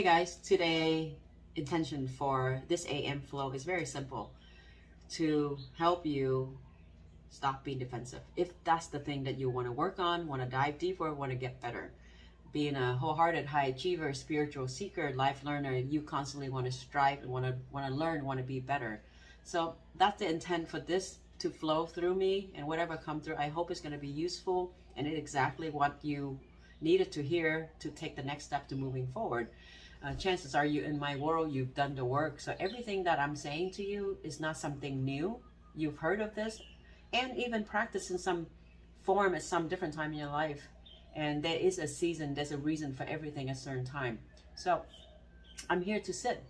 Hey guys, today intention for this AM flow is very simple, to help you stop being defensive. If that's the thing that you want to work on, want to dive deeper, want to get better. Being a wholehearted high achiever, spiritual seeker, life learner, you constantly want to strive and want to learn, want to be better. So that's the intent for this to flow through me, and whatever come through, I hope it's going to be useful and it's exactly what you needed to hear to take the next step to moving forward. Chances are you in my world, you've done the work. So everything that I'm saying to you is not something new. You've heard of this and even practiced in some form at some different time in your life. And there is a season, there's a reason for everything at a certain time. So I'm here to sit,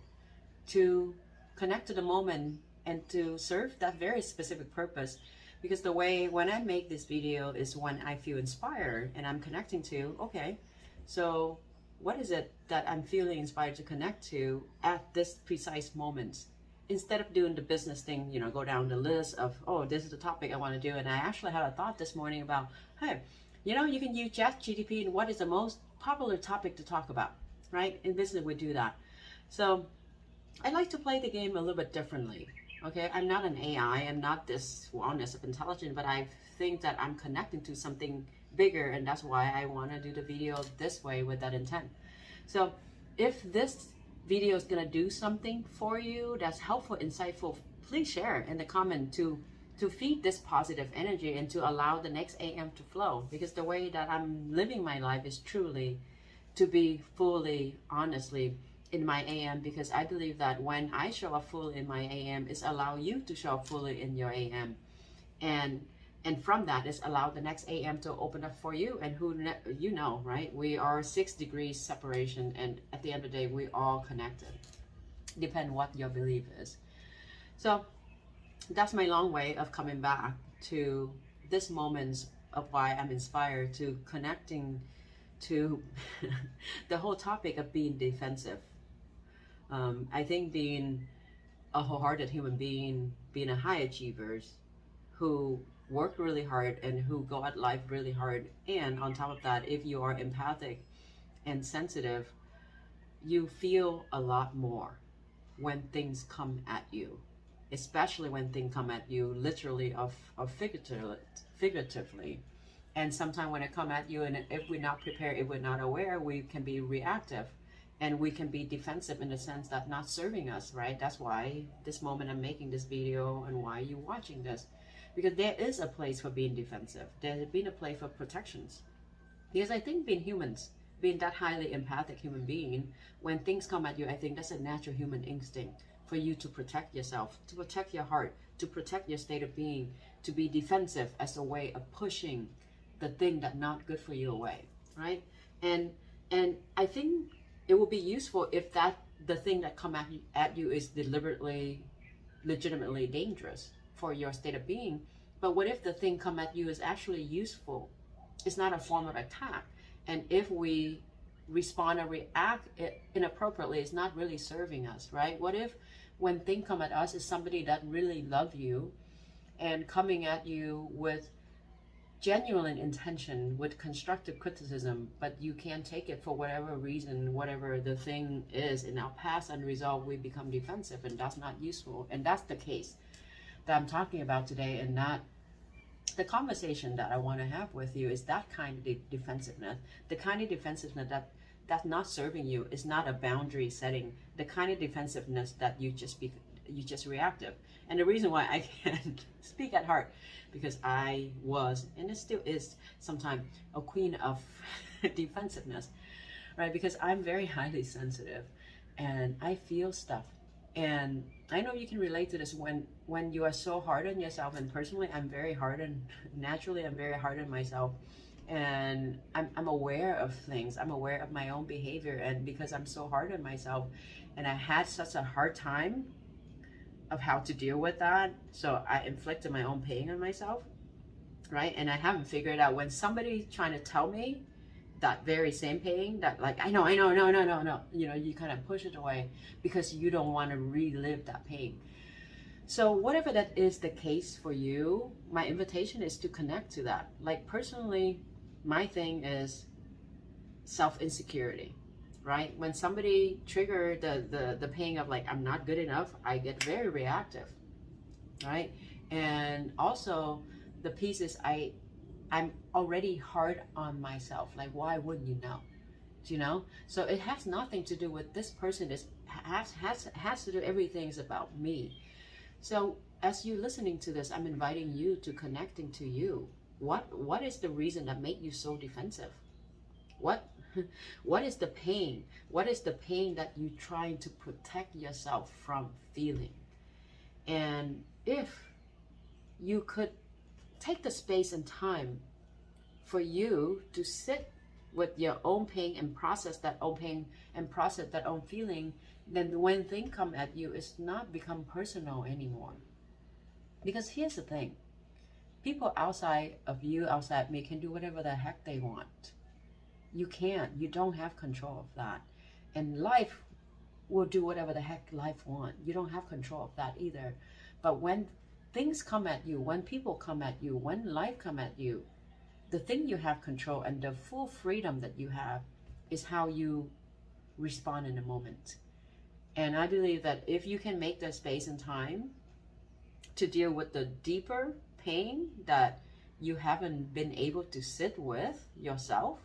to connect to the moment and to serve that very specific purpose. Because the way when I make this video is when I feel inspired and I'm connecting to, okay, so what is it that I'm feeling inspired to connect to at this precise moment? Instead of doing the business thing, go down the list of, oh, this is the topic I want to do. And I actually had a thought this morning about, hey, you can use ChatGPT and what is the most popular topic to talk about, right? In business, we do that. So I like to play the game a little bit differently. Okay, I'm not an AI, I'm not this wellness of intelligence, but I think that I'm connecting to something bigger, and that's why I want to do the video this way with that intent. So if this video is going to do something for you that's helpful, insightful, please share in the comment to feed this positive energy and to allow the next AM to flow, because the way that I'm living my life is truly to be fully, honestly, in my AM, because I believe that when I show up fully in my AM, it's allow you to show up fully in your AM, and from that is allow the next AM to open up for you. And right? We are 6 degrees separation, and at the end of the day, we all connected. Depend what your belief is. So that's my long way of coming back to this moment of why I'm inspired to connecting to the whole topic of being defensive. I think being a wholehearted human being, being a high achievers who work really hard and who go at life really hard, and on top of that, if you are empathic and sensitive, you feel a lot more when things come at you, especially when things come at you literally or figuratively. And sometimes when it come at you, and if we're not prepared, if we're not aware, we can be reactive. And we can be defensive in the sense that not serving us, right? That's why this moment I'm making this video and why you're watching this. Because there is a place for being defensive. There's been a place for protections. Because I think being humans, being that highly empathic human being, when things come at you, I think that's a natural human instinct for you to protect yourself, to protect your heart, to protect your state of being, to be defensive as a way of pushing the thing that's not good for you away, right? And I think it will be useful if the thing that come at you is deliberately, legitimately dangerous for your state of being. But what if the thing come at you is actually useful? It's not a form of attack. And if we respond or react inappropriately, it's not really serving us, right? What if when things come at us is somebody that really love you and coming at you with genuine intention, with constructive criticism, but you can't take it for whatever reason, whatever the thing is, in our past unresolved, we become defensive, and that's not useful. And that's the case that I'm talking about today, and not the conversation that I want to have with you is that kind of defensiveness, the kind of defensiveness that's not serving you, is not a boundary setting, the kind of defensiveness that you just reactive. And the reason why I can speak at heart, because I was, and it still is sometimes, a queen of defensiveness, right? Because I'm very highly sensitive and I feel stuff. And I know you can relate to this when you are so hard on yourself. And personally, I'm very hard on, naturally, I'm very hard on myself. And I'm aware of things. I'm aware of my own behavior. And because I'm so hard on myself, and I had such a hard time of how to deal with that, so I inflicted my own pain on myself, right? And I haven't figured out when somebody trying to tell me that very same pain, that like, I know, no, you kind of push it away because you don't want to relive that pain. So whatever that is the case for you, my invitation is to connect to that. Like personally, my thing is self-insecurity. right? When somebody trigger the pain of like, I'm not good enough, I get very reactive, right? And also the piece is I'm already hard on myself. Like, why wouldn't you know? You know? So it has nothing to do with this person. Is has to do, everything is about me. So as you listening to this, I'm inviting you to connecting to you. What is the reason that make you so defensive? What what is the pain? What is the pain that you trying to protect yourself from feeling? And if you could take the space and time for you to sit with your own pain and process that own pain and process that own feeling, then when things come at you, it's not become personal anymore. Because here's the thing, people outside of you, outside me, can do whatever the heck they want. You can't. You don't have control of that. And life will do whatever the heck life wants. You don't have control of that either. But when things come at you, when people come at you, when life come at you, the thing you have control and the full freedom that you have is how you respond in the moment. And I believe that if you can make the space and time to deal with the deeper pain that you haven't been able to sit with yourself,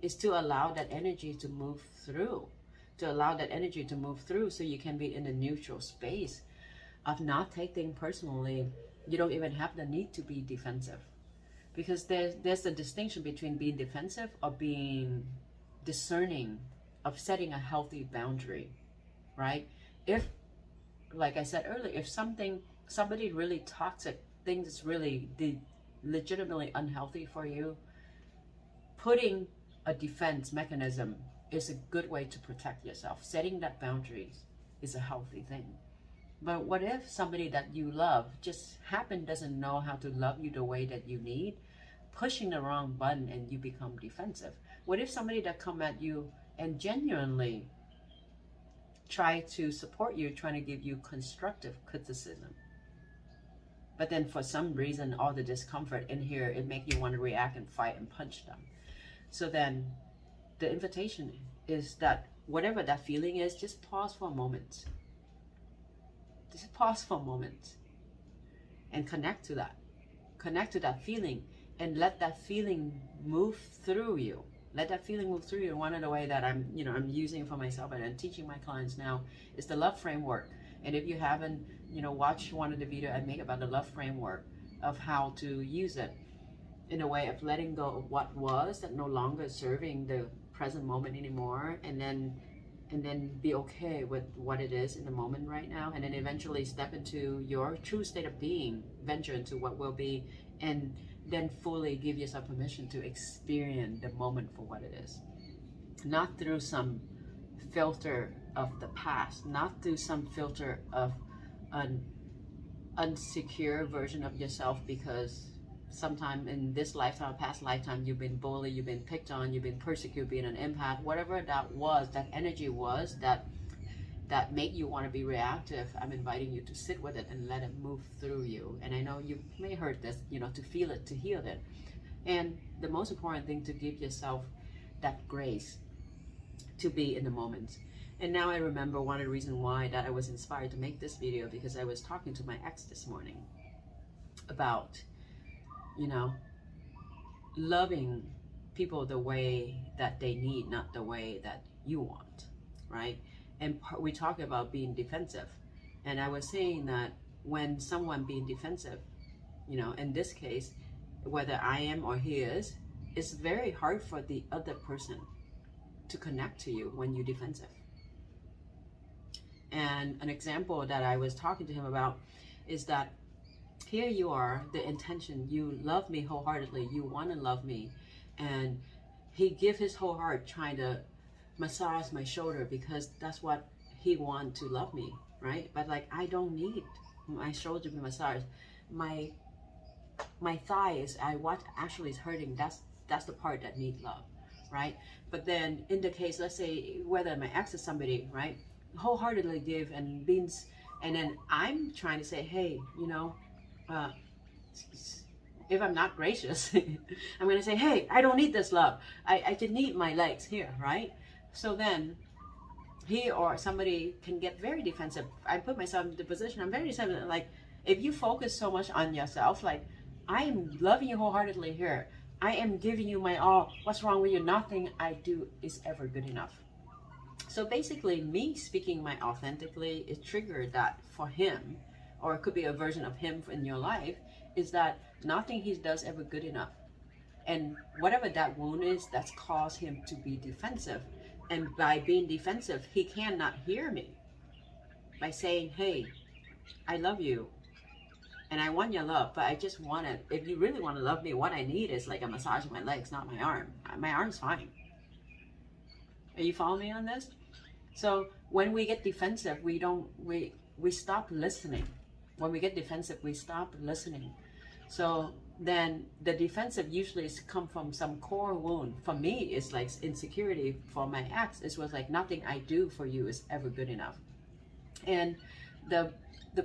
is to allow that energy to move through, so you can be in a neutral space of not taking personally. You don't even have the need to be defensive, because there's a distinction between being defensive or being discerning, of setting a healthy boundary, right? If, like I said earlier, if somebody really toxic, things is really legitimately unhealthy for you, putting a defense mechanism is a good way to protect yourself. Setting that boundaries is a healthy thing. But what if somebody that you love just doesn't know how to love you the way that you need, pushing the wrong button and you become defensive? What if somebody that come at you and genuinely try to support you, trying to give you constructive criticism, but then for some reason all the discomfort in here, it make you want to react and fight and punch them? So then the invitation is that whatever that feeling is, just pause for a moment. Just pause for a moment and connect to that feeling, and let that feeling move through you. Let that feeling move through you. One of the way that I'm using for myself and I'm teaching my clients now is the love framework. And if you haven't, watched one of the videos I make about the love framework, of how to use it in a way of letting go of what was that no longer serving the present moment anymore, and then be okay with what it is in the moment right now, and then eventually step into your true state of being, venture into what will be, and then fully give yourself permission to experience the moment for what it is. Not through some filter of the past, not through some filter of an unsecure version of yourself, because sometime in this lifetime or past lifetime you've been bullied, you've been picked on, you've been persecuted, being an empath, whatever that was, that energy was that make you want to be reactive. I'm inviting you to sit with it and let it move through you. And I know you may heard this, to feel it, to heal it. And the most important thing, to give yourself that grace to be in the moment. And now I remember one of the reasons why that I was inspired to make this video, because I was talking to my ex this morning about loving people the way that they need, not the way that you want, right? And we talk about being defensive, and I was saying that when someone being defensive, in this case, whether I am or he is, it's very hard for the other person to connect to you when you're defensive. And an example that I was talking to him about is that here you are, the intention, you love me wholeheartedly, you want to love me, and he give his whole heart trying to massage my shoulder because that's what he want to love me, right? But like, I don't need my shoulder to be massaged. My thigh is, what actually is hurting, that's the part that needs love, right? But then in the case, let's say whether my ex is somebody, right, wholeheartedly give and beans, and then I'm trying to say, hey, if I'm not gracious, I'm going to say, hey, I don't need this love. I just need my legs here, right? So then he or somebody can get very defensive. I put myself in the position, I'm very defensive. Like, if you focus so much on yourself, like, I am loving you wholeheartedly here. I am giving you my all. What's wrong with you? Nothing I do is ever good enough. So basically, me speaking my authentically, it triggered that for him, or it could be a version of him in your life, is that nothing he does ever good enough. And whatever that wound is, that's caused him to be defensive. And by being defensive, he cannot hear me by saying, hey, I love you and I want your love, but I just want it. If you really want to love me, what I need is like a massage of my legs, not my arm. My arm's fine. Are you following me on this? So when we get defensive, we stop listening. When we get defensive, we stop listening. So then the defensive usually come from some core wound. For me, it's like insecurity. For my ex, it was like nothing I do for you is ever good enough. And the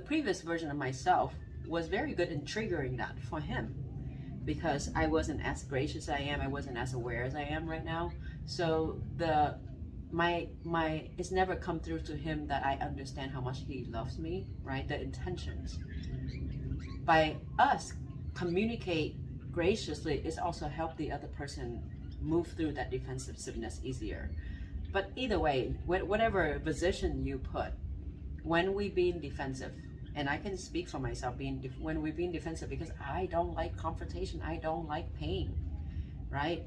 previous version of myself was very good in triggering that for him, because I wasn't as gracious as I am. I wasn't as aware as I am right now. So my it's never come through to him that I understand how much he loves me, right? The intentions. By us communicate graciously is also help the other person move through that defensiveness easier. But either way, whatever position you put, when we being defensive, and I can speak for myself, when we're being defensive, because I don't like confrontation, I don't like pain, right?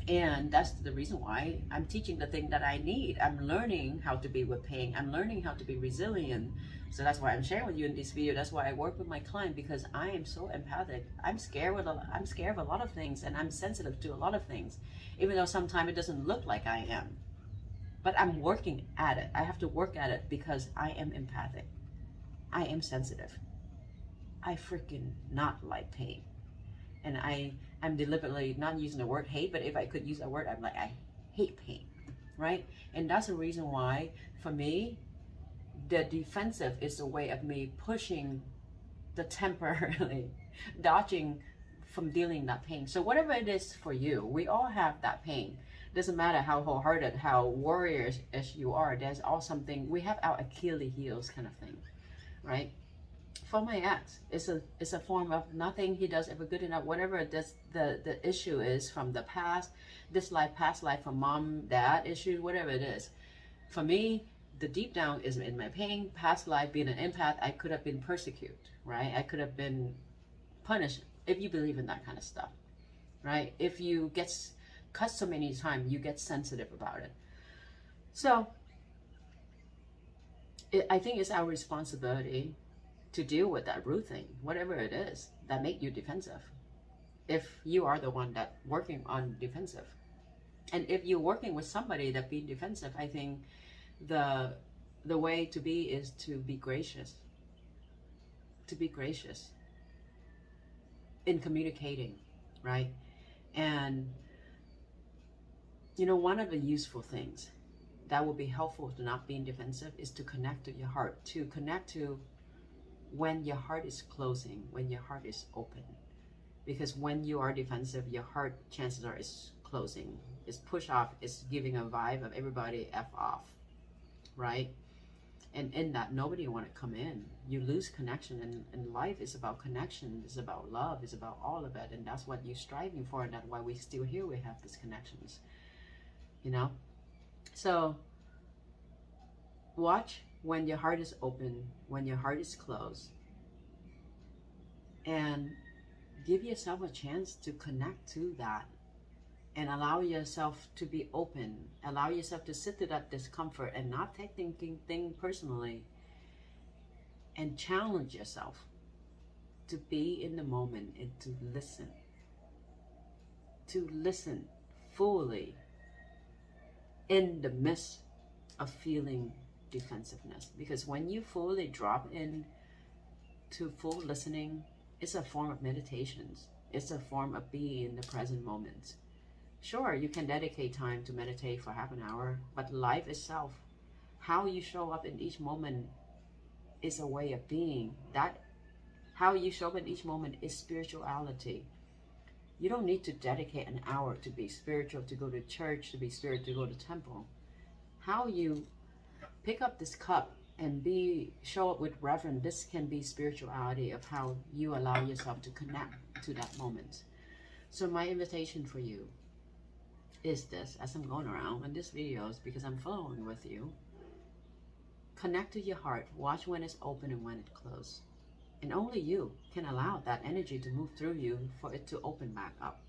And that's the reason why I'm teaching the thing that I need. I'm learning how to be with pain. I'm learning how to be resilient. So that's why I'm sharing with you in this video. That's why I work with my client, because I am so empathic. I'm scared of a lot of things, and I'm sensitive to a lot of things, even though sometimes it doesn't look like I am. But I'm working at it. I have to work at it because I am empathic. I am sensitive. I freaking not like pain. And I'm deliberately not using the word hate, but if I could use a word, I'm like, I hate pain, right? And that's the reason why, for me, the defensive is a way of me pushing the temporarily, dodging from dealing that pain. So whatever it is for you, we all have that pain. Doesn't matter how wholehearted, how warriors as you are, there's all something, we have our Achilles heels kind of thing, right? For my ex, it's a form of nothing he does ever good enough. Whatever the issue is from the past, this life, past life, from mom, dad issue, whatever it is. For me, the deep down is in my pain. Past life, being an empath, I could have been persecuted, right? I could have been punished, if you believe in that kind of stuff, right? If you get cut so many times, you get sensitive about it. So I think it's our responsibility to deal with that root thing, whatever it is that make you defensive, if you are the one that working on defensive. And if you're working with somebody that being defensive, I think the way to be is to be gracious, in communicating, right? And you know, one of the useful things that will be helpful to not being defensive is to connect to your heart, to connect to when your heart is closing, when your heart is open. Because when you are defensive, your heart, chances are, is closing, is push off, is giving a vibe of everybody F off, right? And in that, nobody want to come in. You lose connection, and life is about connection, it's about love, it's about all of it, and that's what you're striving for, and that's why we still here, we have these connections, you know? So, watch when your heart is open, when your heart is closed, and give yourself a chance to connect to that, and allow yourself to be open, allow yourself to sit through that discomfort and not take thing personally, and challenge yourself to be in the moment and to listen fully in the midst of feeling defensiveness. Because when you fully drop in to full listening, it's a form of meditations. It's a form of being in the present moment. Sure, you can dedicate time to meditate for half an hour, but life itself, how you show up in each moment, is a way of being. That how you show up in each moment is spirituality. You don't need to dedicate an hour to be spiritual, to go to church, to be spiritual, to go to temple. How you pick up this cup and show up with reverence, this can be spirituality of how you allow yourself to connect to that moment. So my invitation for you is this, as I'm going around in this video, is because I'm flowing with you. Connect to your heart. Watch when it's open and when it closes. And only you can allow that energy to move through you for it to open back up.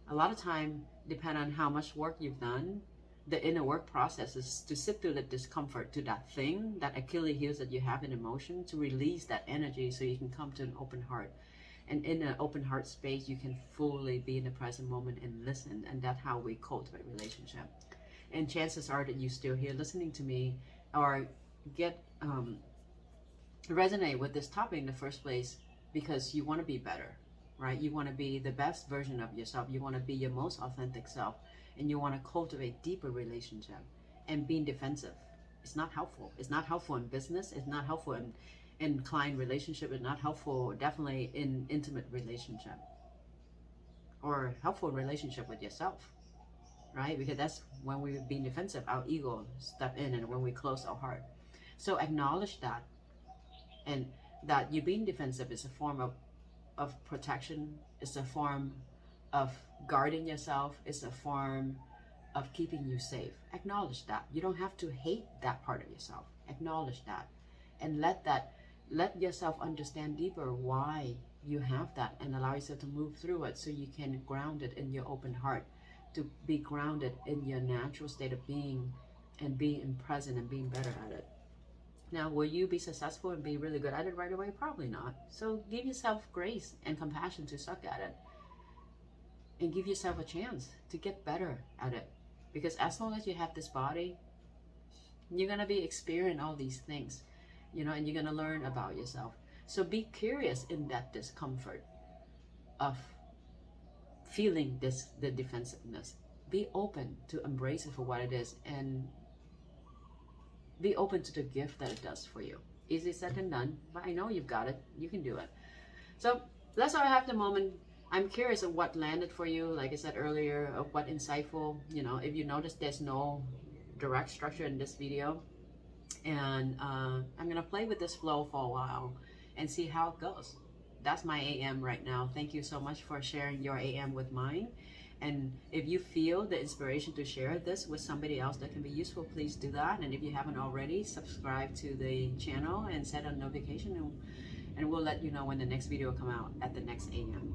A lot of time, depend on how much work you've done, the inner work process is to sit through the discomfort to that thing, that Achilles heels that you have in emotion, to release that energy so you can come to an open heart. And in an open heart space, you can fully be in the present moment and listen. And that's how we cultivate relationship. And chances are that you're still here listening to me, or resonate with this topic in the first place because you want to be better, right? You want to be the best version of yourself. You want to be your most authentic self, and you want to cultivate deeper relationship. And being defensive, it's not helpful. It's not helpful in business. It's not helpful in client relationship. It's not helpful definitely in intimate relationship, or helpful relationship with yourself, right? Because that's when we're being defensive, our ego step in, and when we close our heart. So acknowledge that, and that you being defensive is a form of protection. It's a form of guarding yourself. It's a form of keeping you safe. Acknowledge that. You don't have to hate that part of yourself. Acknowledge that, and let yourself understand deeper why you have that, and allow yourself to move through it so you can ground it in your open heart, to be grounded in your natural state of being, and being present and being better at it. Now, will you be successful and be really good at it right away? Probably not. So give yourself grace and compassion to suck at it, and give yourself a chance to get better at it. Because as long as you have this body, you're going to be experiencing all these things, and you're going to learn about yourself. So be curious in that discomfort of feeling the defensiveness. Be open to embrace it for what it is, and be open to the gift that it does for you. Easy said than done, but I know you've got it. You can do it. So that's how I have the moment. I'm curious of what landed for you, like I said earlier, of what insightful. If you notice, there's no direct structure in this video, and I'm gonna play with this flow for a while and see how it goes. That's my AM right now. Thank you so much for sharing your AM with mine. And if you feel the inspiration to share this with somebody else that can be useful, please do that. And if you haven't already, subscribe to the channel and set a notification, and we'll let you know when the next video will come out at the next AM.